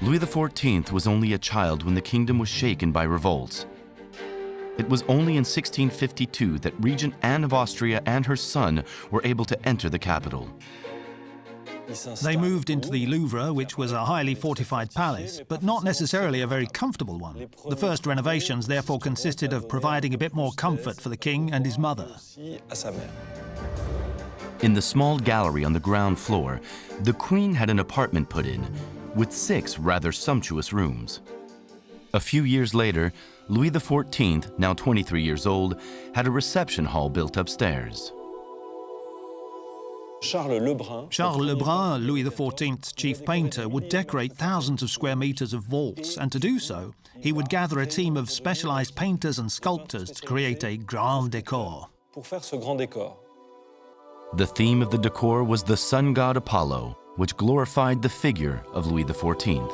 Louis XIV was only a child when the kingdom was shaken by revolts. It was only in 1652 that Regent Anne of Austria and her son were able to enter the capital. They moved into the Louvre, which was a highly fortified palace, but not necessarily a very comfortable one. The first renovations therefore consisted of providing a bit more comfort for the king and his mother. In the small gallery on the ground floor, the Queen had an apartment put in, with 6 rather sumptuous rooms. A few years later, Louis XIV, now 23 years old, had a reception hall built upstairs. Charles Lebrun, Louis XIV's chief painter, would decorate thousands of square meters of vaults, and to do so, he would gather a team of specialized painters and sculptors to create a grand décor. The theme of the decor was the sun god Apollo, which glorified the figure of Louis XIV.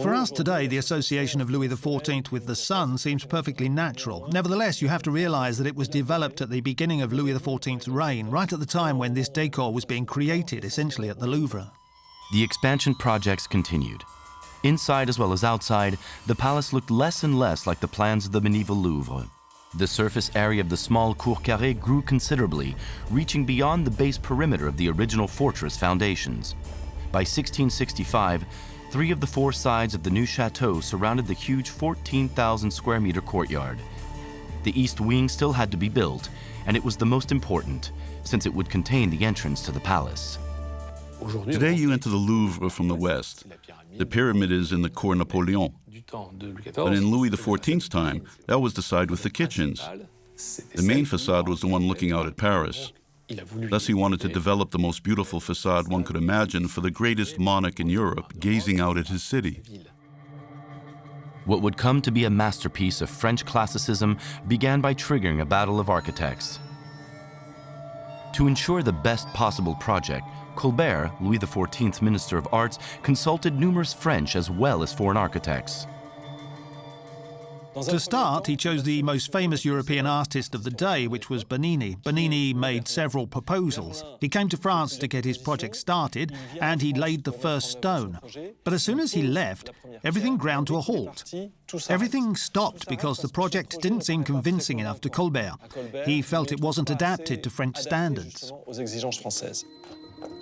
For us today, the association of Louis XIV with the sun seems perfectly natural. Nevertheless, you have to realize that it was developed at the beginning of Louis XIV's reign, right at the time when this decor was being created, essentially at the Louvre. The expansion projects continued. Inside as well as outside, the palace looked less and less like the plans of the medieval Louvre. The surface area of the small cour carrée grew considerably, reaching beyond the base perimeter of the original fortress foundations. By 1665, 3 of the 4 sides of the new chateau surrounded the huge 14,000 square meter courtyard. The east wing still had to be built, and it was the most important, since it would contain the entrance to the palace. Today you enter the Louvre from the west. The pyramid is in the Cour Napoleon. But in Louis XIV's time, that was the side with the kitchens. The main facade was the one looking out at Paris. Thus he wanted to develop the most beautiful facade one could imagine for the greatest monarch in Europe gazing out at his city. What would come to be a masterpiece of French classicism began by triggering a battle of architects. To ensure the best possible project, Colbert, Louis XIV's Minister of Arts, consulted numerous French as well as foreign architects. To start, he chose the most famous European artist of the day, which was Bernini. Bernini made several proposals. He came to France to get his project started, and he laid the first stone. But as soon as he left, everything ground to a halt. Everything stopped because the project didn't seem convincing enough to Colbert. He felt it wasn't adapted to French standards.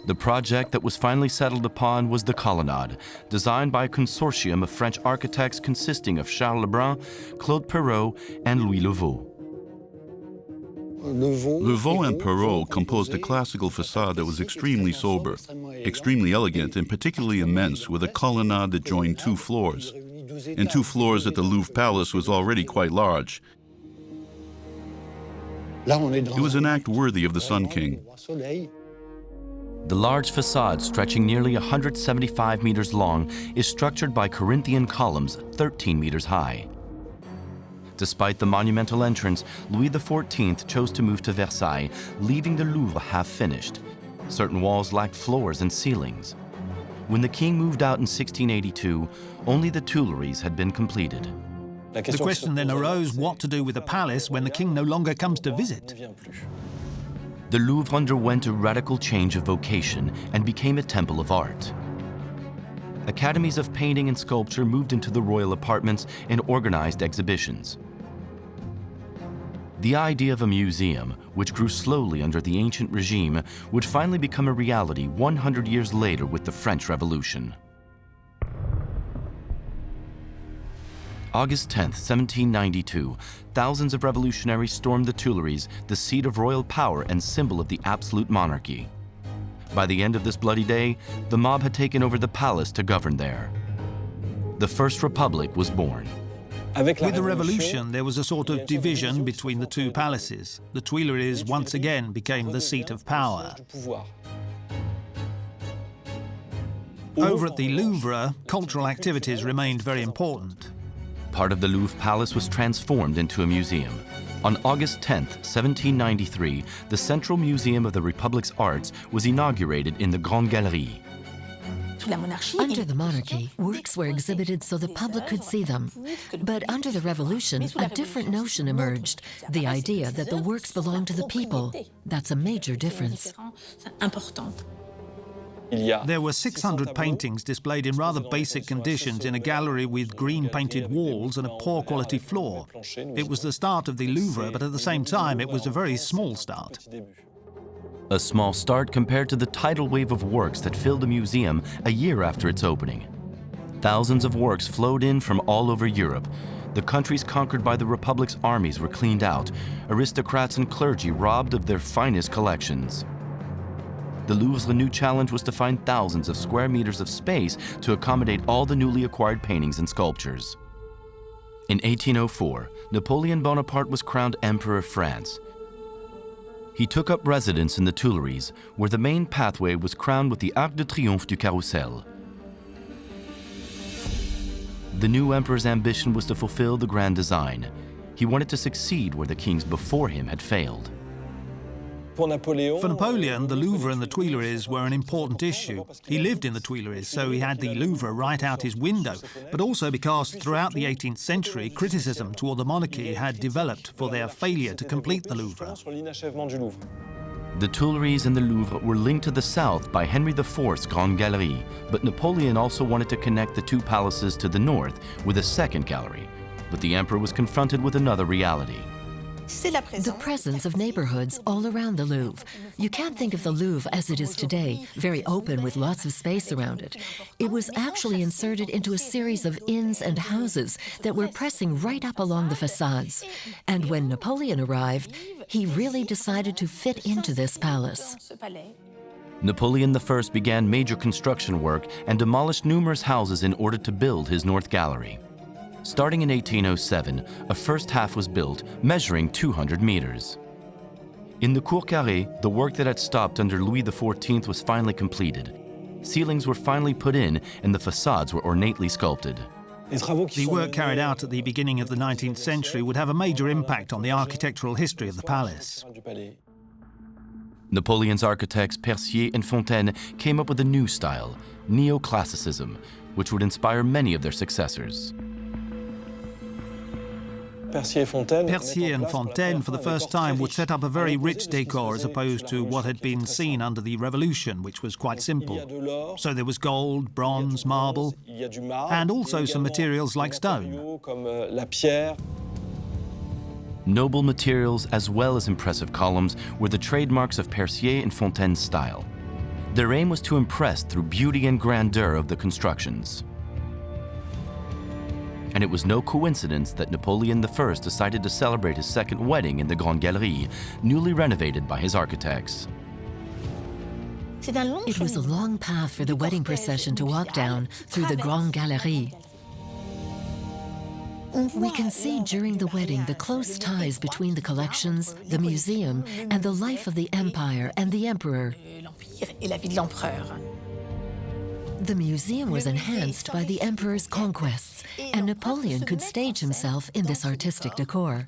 The project that was finally settled upon was the colonnade, designed by a consortium of French architects consisting of Charles Lebrun, Claude Perrault, and Louis Levaux. Levaux and Perrault composed a classical facade that was extremely sober, extremely elegant, and particularly immense, with a colonnade that joined 2 floors. And 2 floors at the Louvre Palace was already quite large. It was an act worthy of the Sun King. The large facade, stretching nearly 175 meters long, is structured by Corinthian columns 13 meters high. Despite the monumental entrance, Louis XIV chose to move to Versailles, leaving the Louvre half-finished. Certain walls lacked floors and ceilings. When the king moved out in 1682, only the Tuileries had been completed. The question then arose what to do with the palace when the king no longer comes to visit. The Louvre underwent a radical change of vocation and became a temple of art. Academies of painting and sculpture moved into the royal apartments and organized exhibitions. The idea of a museum, which grew slowly under the ancient regime, would finally become a reality 100 years later with the French Revolution. August 10, 1792, thousands of revolutionaries stormed the Tuileries, the seat of royal power and symbol of the absolute monarchy. By the end of this bloody day, the mob had taken over the palace to govern there. The First Republic was born. With the revolution, there was a sort of division between the 2 palaces. The Tuileries once again became the seat of power. Over at the Louvre, cultural activities remained very important. Part of the Louvre Palace was transformed into a museum. On August 10, 1793, the Central Museum of the Republic's Arts was inaugurated in the Grande Galerie. Under the monarchy, works were exhibited so the public could see them. But under the revolution, a different notion emerged, the idea that the works belong to the people. That's a major difference. There were 600 paintings displayed in rather basic conditions in a gallery with green-painted walls and a poor quality floor. It was the start of the Louvre, but at the same time it was a very small start. A small start compared to the tidal wave of works that filled the museum a year after its opening. Thousands of works flowed in from all over Europe. The countries conquered by the Republic's armies were cleaned out, aristocrats and clergy robbed of their finest collections. The Louvre's new challenge was to find thousands of square meters of space to accommodate all the newly acquired paintings and sculptures. In 1804, Napoleon Bonaparte was crowned Emperor of France. He took up residence in the Tuileries, where the main pathway was crowned with the Arc de Triomphe du Carrousel. The new emperor's ambition was to fulfill the grand design. He wanted to succeed where the kings before him had failed. For Napoleon, the Louvre and the Tuileries were an important issue. He lived in the Tuileries, so he had the Louvre right out his window, but also because throughout the 18th century, criticism toward the monarchy had developed for their failure to complete the Louvre. The Tuileries and the Louvre were linked to the south by Henry IV's Grande Galerie, but Napoleon also wanted to connect the two palaces to the north with a second gallery. But the emperor was confronted with another reality. The presence of neighborhoods all around the Louvre. You can't think of the Louvre as it is today, very open with lots of space around it. It was actually inserted into a series of inns and houses that were pressing right up along the facades. And when Napoleon arrived, he really decided to fit into this palace. Napoleon I began major construction work and demolished numerous houses in order to build his North Gallery. Starting in 1807, a first half was built, measuring 200 meters. In the Cour Carrée, the work that had stopped under Louis XIV was finally completed. Ceilings were finally put in and the facades were ornately sculpted. The work carried out at the beginning of the 19th century would have a major impact on the architectural history of the palace. Napoleon's architects Percier and Fontaine came up with a new style, neoclassicism, which would inspire many of their successors. Percier and Fontaine, for the first time, would set up a very rich decor as opposed to what had been seen under the Revolution, which was quite simple. So there was gold, bronze, marble, and also some materials like stone. Noble materials as well as impressive columns were the trademarks of Percier and Fontaine's style. Their aim was to impress through beauty and grandeur of the constructions. And it was no coincidence that Napoleon I decided to celebrate his second wedding in the Grande Galerie, newly renovated by his architects. It was a long path for the wedding procession to walk down through the Grande Galerie. We can see during the wedding the close ties between the collections, the museum, and the life of the empire and the emperor. The museum was enhanced by the emperor's conquests, and Napoleon could stage himself in this artistic decor.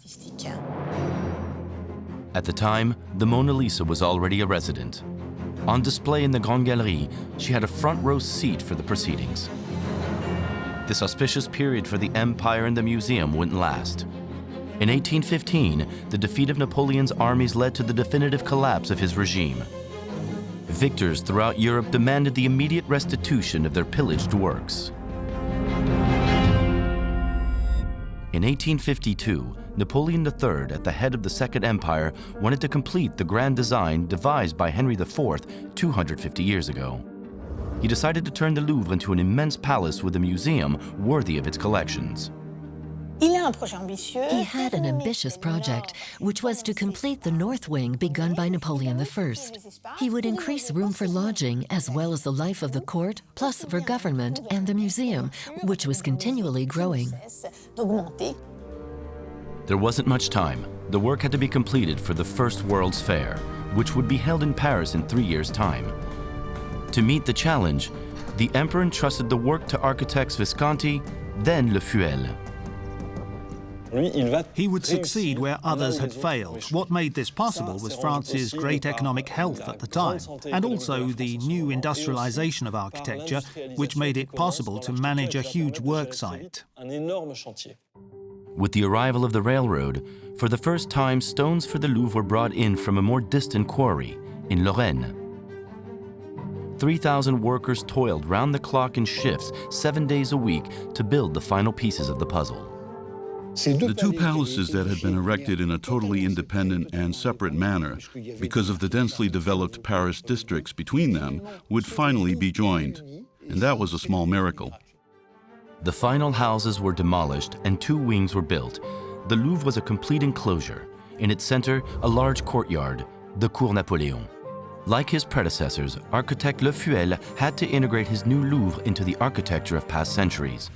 At the time, the Mona Lisa was already a resident. On display in the Grande Galerie, she had a front row seat for the proceedings. This auspicious period for the empire and the museum wouldn't last. In 1815, the defeat of Napoleon's armies led to the definitive collapse of his regime. Victors throughout Europe demanded the immediate restitution of their pillaged works. In 1852, Napoleon III, at the head of the Second Empire, wanted to complete the grand design devised by Henry IV 250 years ago. He decided to turn the Louvre into an immense palace with a museum worthy of its collections. He had an ambitious project, which was to complete the north wing begun by Napoleon I. He would increase room for lodging as well as the life of the court, plus for government and the museum, which was continually growing. There wasn't much time. The work had to be completed for the First World's Fair, which would be held in Paris in 3 years' time. To meet the challenge, the emperor entrusted the work to architects Visconti, then Le Fuel. He would succeed where others had failed. What made this possible was France's great economic health at the time, and also the new industrialization of architecture, which made it possible to manage a huge work site. With the arrival of the railroad, for the first time stones for the Louvre were brought in from a more distant quarry, in Lorraine. 3,000 workers toiled round the clock in shifts 7 days a week to build the final pieces of the puzzle. The two palaces that had been erected in a totally independent and separate manner, because of the densely developed Paris districts between them, would finally be joined. And that was a small miracle. The final houses were demolished and 2 wings were built. The Louvre was a complete enclosure. In its center, a large courtyard, the Cour Napoleon. Like his predecessors, architect Le Fuel had to integrate his new Louvre into the architecture of past centuries.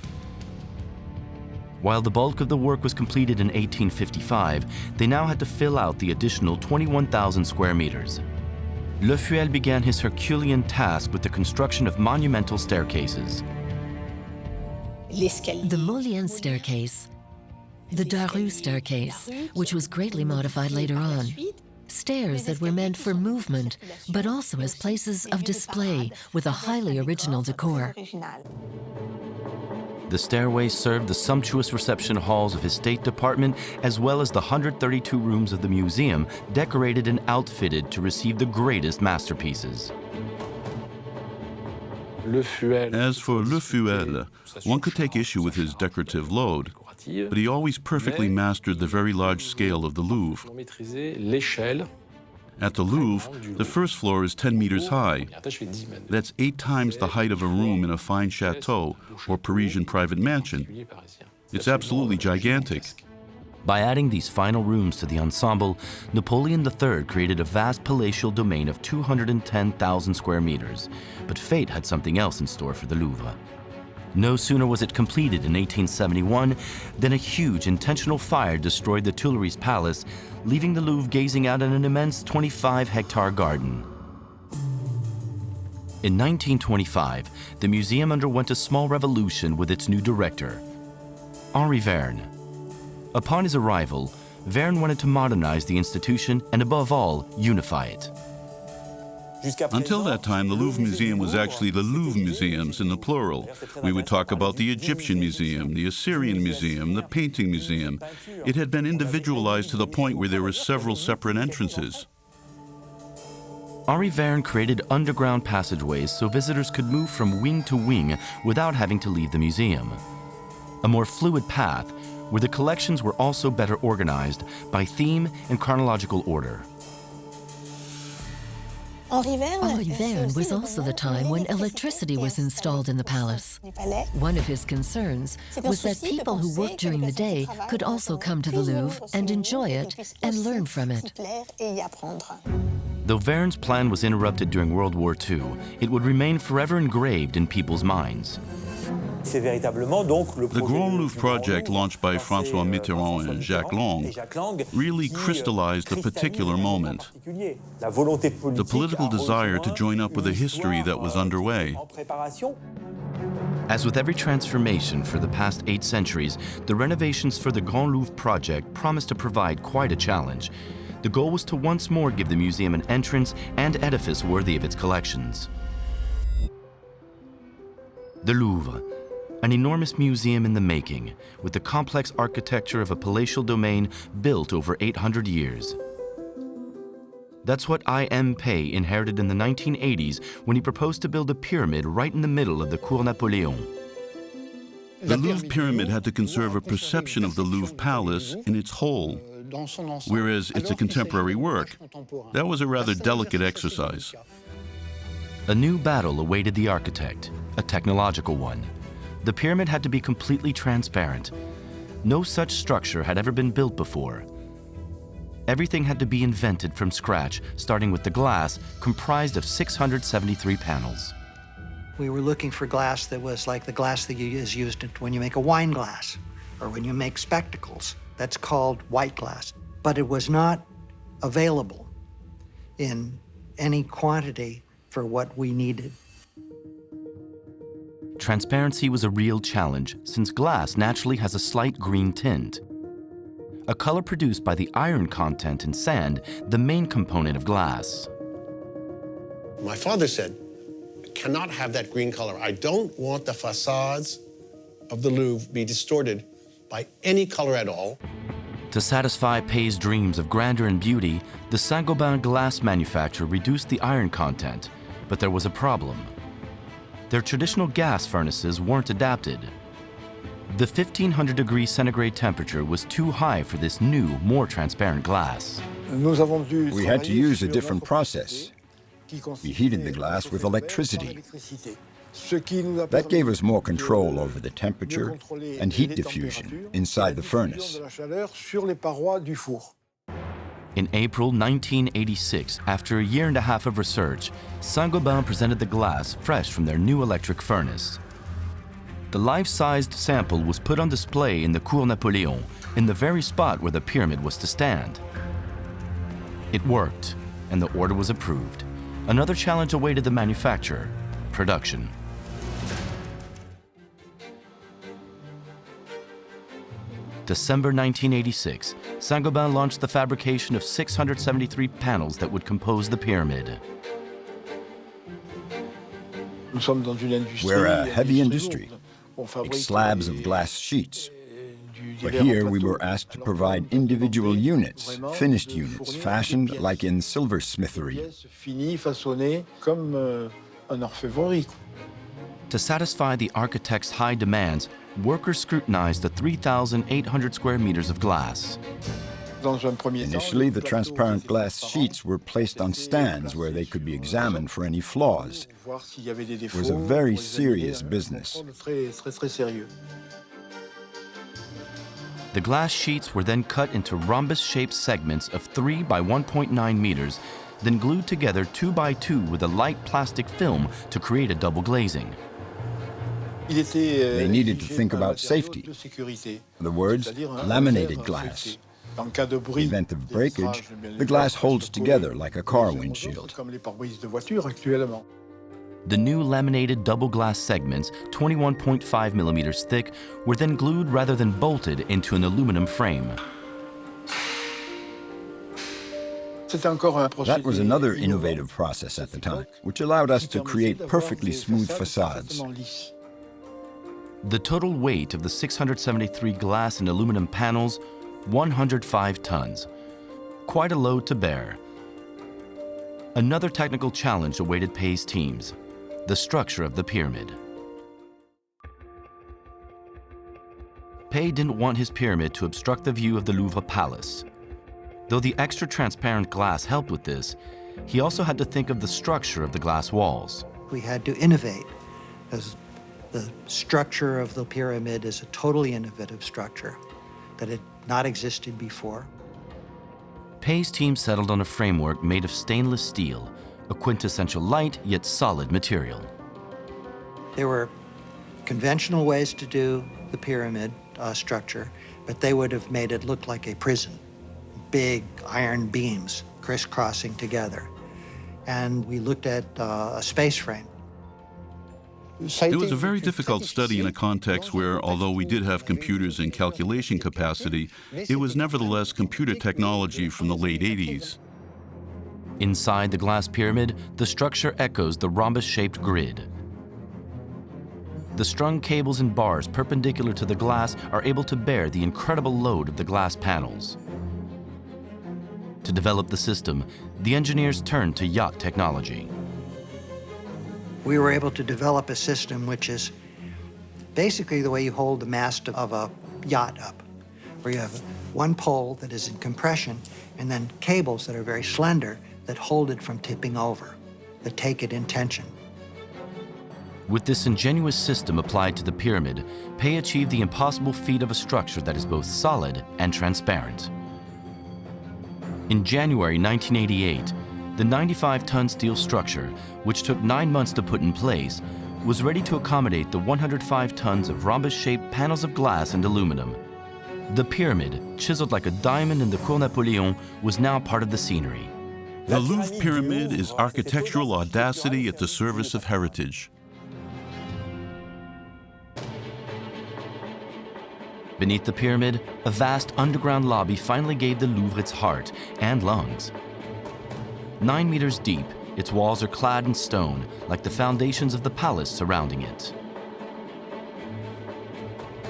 While the bulk of the work was completed in 1855, they now had to fill out the additional 21,000 square meters. Le Fuel began his Herculean task with the construction of monumental staircases. The Mullion staircase, the Daru staircase, which was greatly modified later on. Stairs that were meant for movement, but also as places of display with a highly original decor. The stairway served the sumptuous reception halls of his State Department, as well as the 132 rooms of the museum, decorated and outfitted to receive the greatest masterpieces. As for Le Fuel, one could take issue with his decorative load, but he always perfectly mastered the very large scale of the Louvre. At the Louvre, the first floor is 10 meters high. That's 8 times the height of a room in a fine chateau or Parisian private mansion. It's absolutely gigantic. By adding these final rooms to the ensemble, Napoleon III created a vast palatial domain of 210,000 square meters. But fate had something else in store for the Louvre. No sooner was it completed in 1871 than a huge intentional fire destroyed the Tuileries Palace, leaving the Louvre gazing out at an immense 25-hectare garden. In 1925, the museum underwent a small revolution with its new director, Henri Verne. Upon his arrival, Verne wanted to modernize the institution and, above all, unify it. Until that time, the Louvre Museum was actually the Louvre Museums in the plural. We would talk about the Egyptian Museum, the Assyrian Museum, the Painting Museum. It had been individualized to the point where there were several separate entrances. Henri Verne created underground passageways so visitors could move from wing to wing without having to leave the museum. A more fluid path where the collections were also better organized by theme and chronological order. Henri Verne was also the time when electricity was installed in the palace. One of his concerns was that people who worked during the day could also come to the Louvre and enjoy it and learn from it. Though Verne's plan was interrupted during World War II, it would remain forever engraved in people's minds. The Grand Louvre project, launched by François Mitterrand and Jacques Lang, really crystallized a particular moment. The political desire to join up with a history that was underway. As with every transformation for the past 8 centuries, the renovations for the Grand Louvre project promised to provide quite a challenge. The goal was to once more give the museum an entrance and edifice worthy of its collections. The Louvre, an enormous museum in the making, with the complex architecture of a palatial domain built over 800 years. That's what Ieoh Ming Pei inherited in the 1980s when he proposed to build a pyramid right in the middle of the Cour Napoleon. The Louvre pyramid had to conserve a perception of the Louvre Palace in its whole, whereas it's a contemporary work. That was a rather delicate exercise. A new battle awaited the architect, a technological one. The pyramid had to be completely transparent. No such structure had ever been built before. Everything had to be invented from scratch, starting with the glass, comprised of 673 panels. We were looking for glass that was like the glass that is used when you make a wine glass or when you make spectacles. That's called white glass. But it was not available in any quantity for what we needed. Transparency was a real challenge, since glass naturally has a slight green tint, a color produced by the iron content in sand, the main component of glass. My father said, I cannot have that green color. I don't want the facades of the Louvre be distorted by any color at all. To satisfy Pei's dreams of grandeur and beauty, the Saint-Gobain glass manufacturer reduced the iron content, But there was a problem. Their traditional gas furnaces weren't adapted. The 1500 degrees centigrade temperature was too high for this new, more transparent glass. We had to use a different process. We heated the glass with electricity. That gave us more control over the temperature and heat diffusion inside the furnace. In April 1986, after a year and a half of research, Saint-Gobain presented the glass fresh from their new electric furnace. The life-sized sample was put on display in the Cour Napoleon, in the very spot where the pyramid was to stand. It worked, and the order was approved. Another challenge awaited the manufacturer: production. December 1986, Saint-Gobain launched the fabrication of 673 panels that would compose the pyramid. We're a heavy industry, make slabs of glass sheets. But here we were asked to provide individual units, finished units, fashioned like in silversmithery. To satisfy the architect's high demands, workers scrutinized the 3,800 square meters of glass. Initially, the transparent glass sheets were placed on stands where they could be examined for any flaws. It was a very serious business. The glass sheets were then cut into rhombus-shaped segments of 3 by 1.9 meters, then glued together 2 by 2 with a light plastic film to create a double glazing. They needed to think about safety. In other words, laminated glass. In the event of breakage, the glass holds together like a car windshield. The new laminated double glass segments, 21.5 millimeters thick, were then glued rather than bolted into an aluminum frame. That was another innovative process at the time, which allowed us to create perfectly smooth facades. The total weight of the 673 glass and aluminum panels, 105 tons. Quite a load to bear. Another technical challenge awaited Pei's teams: the structure of the pyramid. Pei didn't want his pyramid to obstruct the view of the Louvre Palace. Though the extra transparent glass helped with this, he also had to think of the structure of the glass walls. We had to innovate, because the structure of the pyramid is a totally innovative structure that had not existed before. Pei's team settled on a framework made of stainless steel, a quintessential light yet solid material. There were conventional ways to do the pyramid structure, but they would have made it look like a prison. Big iron beams crisscrossing together. And we looked at a space frame. It was a very difficult study in a context where, although we did have computers and calculation capacity, it was nevertheless computer technology from the late 80s. Inside the glass pyramid, the structure echoes the rhombus-shaped grid. The strung cables and bars perpendicular to the glass are able to bear the incredible load of the glass panels. To develop the system, the engineers turned to yacht technology. We were able to develop a system which is basically the way you hold the mast of a yacht up, where you have one pole that is in compression and then cables that are very slender that hold it from tipping over, that take it in tension. With this ingenious system applied to the pyramid, Pei achieved the impossible feat of a structure that is both solid and transparent. In January 1988, the 95-ton steel structure, which took 9 months to put in place, was ready to accommodate the 105 tons of rhombus-shaped panels of glass and aluminum. The pyramid, chiseled like a diamond in the Cour Napoleon, was now part of the scenery. The Louvre Pyramid is architectural audacity at the service of heritage. Beneath the pyramid, a vast underground lobby finally gave the Louvre its heart and lungs. 9 meters deep, its walls are clad in stone, like the foundations of the palace surrounding it.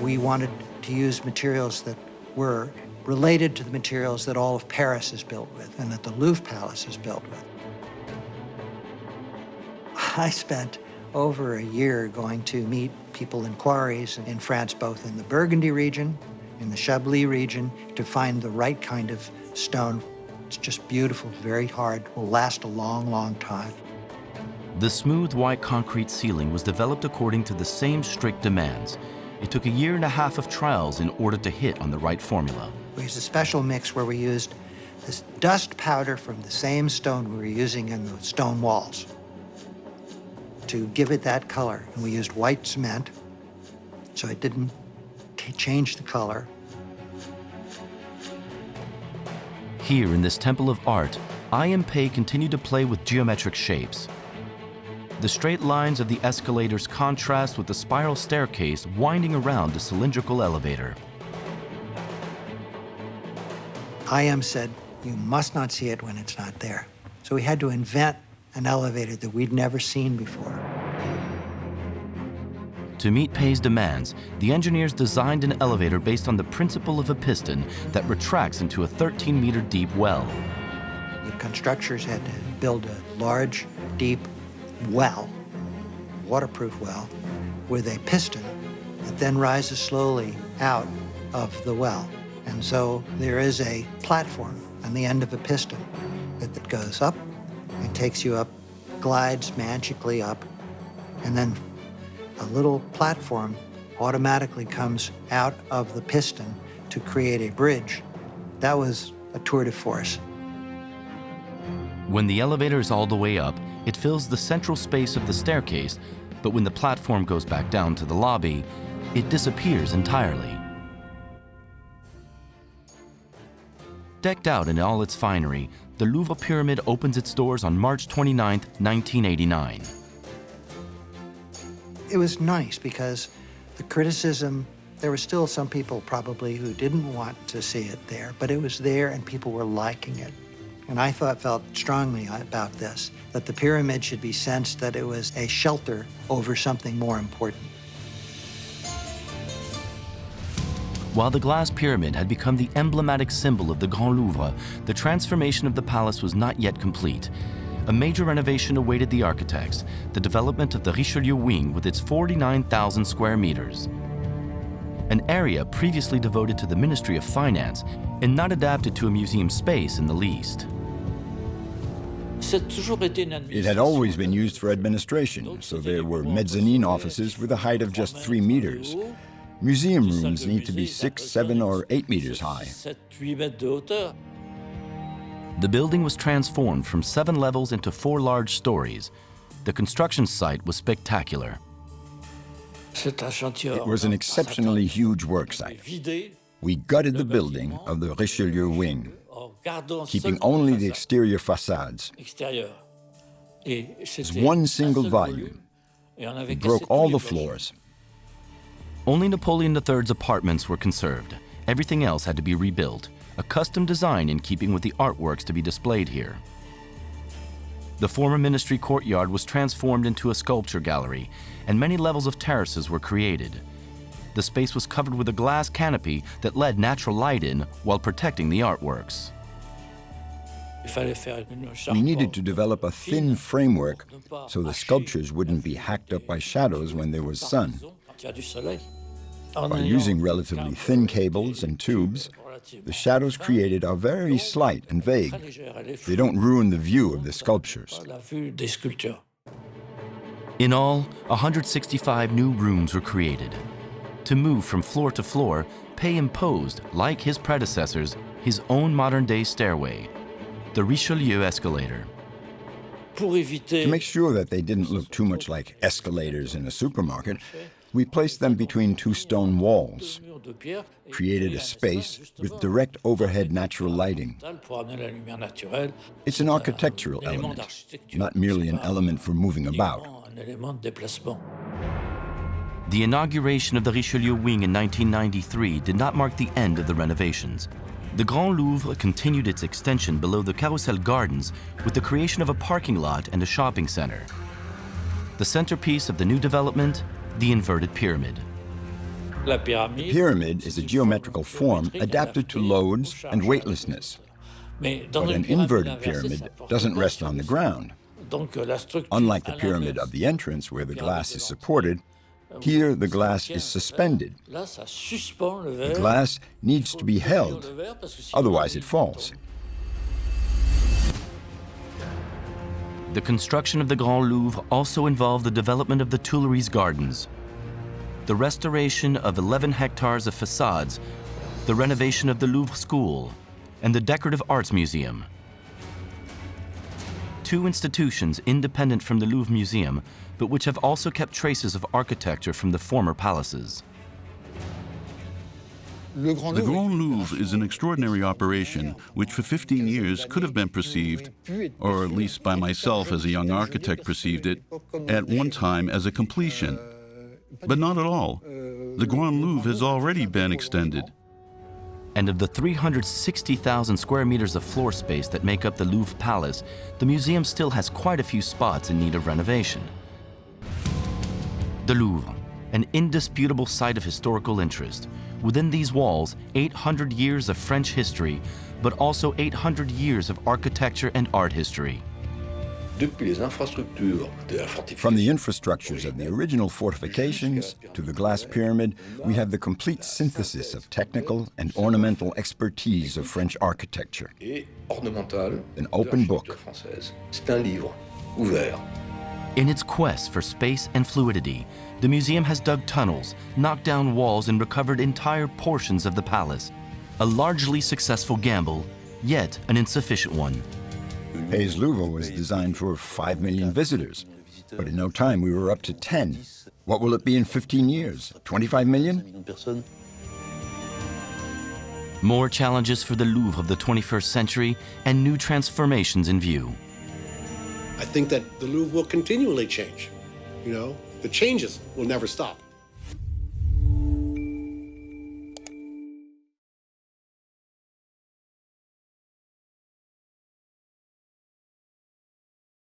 We wanted to use materials that were related to the materials that all of Paris is built with and that the Louvre Palace is built with. I spent over a year going to meet people in quarries in France, both in the Burgundy region, in the Chablis region, to find the right kind of stone. It's just beautiful, very hard, will last a long, long time. The smooth white concrete ceiling was developed according to the same strict demands. It took a year and a half of trials in order to hit on the right formula. We used a special mix where we used this dust powder from the same stone we were using in the stone walls to give it that color. And we used white cement, so it didn't change the color. Here in this temple of art, Ieoh Ming Pei continued to play with geometric shapes. The straight lines of the escalators contrast with the spiral staircase winding around the cylindrical elevator. Ieoh said, you must not see it when it's not there. So we had to invent an elevator that we'd never seen before. To meet Pei's demands, the engineers designed an elevator based on the principle of a piston that retracts into a 13-meter deep well. The constructors had to build a large, deep well, waterproof well, with a piston that then rises slowly out of the well. And so there is a platform on the end of a piston that goes up and takes you up, glides magically up, and then a little platform automatically comes out of the piston to create a bridge. That was a tour de force. When the elevator is all the way up, it fills the central space of the staircase, but when the platform goes back down to the lobby, it disappears entirely. Decked out in all its finery, the Louvre Pyramid opens its doors on March 29, 1989. It was nice because the criticism, there were still some people probably who didn't want to see it there, but it was there and people were liking it. And I felt strongly about this, that the pyramid should be sensed that it was a shelter over something more important. While the glass pyramid had become the emblematic symbol of the Grand Louvre, the transformation of the palace was not yet complete. A major renovation awaited the architects, the development of the Richelieu wing with its 49,000 square meters. An area previously devoted to the Ministry of Finance and not adapted to a museum space in the least. It had always been used for administration, so there were mezzanine offices with a height of just 3 meters. Museum rooms need to be 6, 7, or 8 meters high. The building was transformed from 7 levels into 4 large stories. The construction site was spectacular. It was an exceptionally huge work site. We gutted the building of the Richelieu wing, keeping only the exterior facades. It's one single volume. We broke all the floors. Only Napoleon III's apartments were conserved. Everything else had to be rebuilt, a custom design in keeping with the artworks to be displayed here. The former ministry courtyard was transformed into a sculpture gallery, and many levels of terraces were created. The space was covered with a glass canopy that let natural light in while protecting the artworks. We needed to develop a thin framework so the sculptures wouldn't be hacked up by shadows when there was sun. By using relatively thin cables and tubes, the shadows created are very slight and vague. They don't ruin the view of the sculptures. In all, 165 new rooms were created. To move from floor to floor, Pei imposed, like his predecessors, his own modern-day stairway, the Richelieu escalator. To make sure that they didn't look too much like escalators in a supermarket, we placed them between 2 stone walls, created a space with direct overhead natural lighting. It's an architectural element, not merely an element for moving about. The inauguration of the Richelieu wing in 1993 did not mark the end of the renovations. The Grand Louvre continued its extension below the Carousel Gardens with the creation of a parking lot and a shopping center. The centerpiece of the new development, the inverted pyramid. The pyramid is a geometrical form adapted to loads and weightlessness. But an inverted pyramid doesn't rest on the ground. Unlike the pyramid of the entrance, where the glass is supported, here the glass is suspended. The glass needs to be held, otherwise it falls. The construction of the Grand Louvre also involved the development of the Tuileries Gardens, the restoration of 11 hectares of facades, the renovation of the Louvre School, and the Decorative Arts Museum. Two institutions independent from the Louvre Museum, but which have also kept traces of architecture from the former palaces. The Grand Louvre is an extraordinary operation which for 15 years could have been perceived, or at least by myself as a young architect perceived it, at one time as a completion. But not at all. The Grand Louvre has already been extended. And of the 360,000 square meters of floor space that make up the Louvre Palace, the museum still has quite a few spots in need of renovation. The Louvre, an indisputable site of historical interest. Within these walls, 800 years of French history, but also 800 years of architecture and art history. From the infrastructures of the original fortifications to the glass pyramid, we have the complete synthesis of technical and ornamental expertise of French architecture. An open book. In its quest for space and fluidity, the museum has dug tunnels, knocked down walls, and recovered entire portions of the palace. A largely successful gamble, yet an insufficient one. Pei's Louvre was designed for 5 million visitors, but in no time we were up to 10. What will it be in 15 years? 25 million? More challenges for the Louvre of the 21st century and new transformations in view. I think that the Louvre will continually change. The changes will never stop.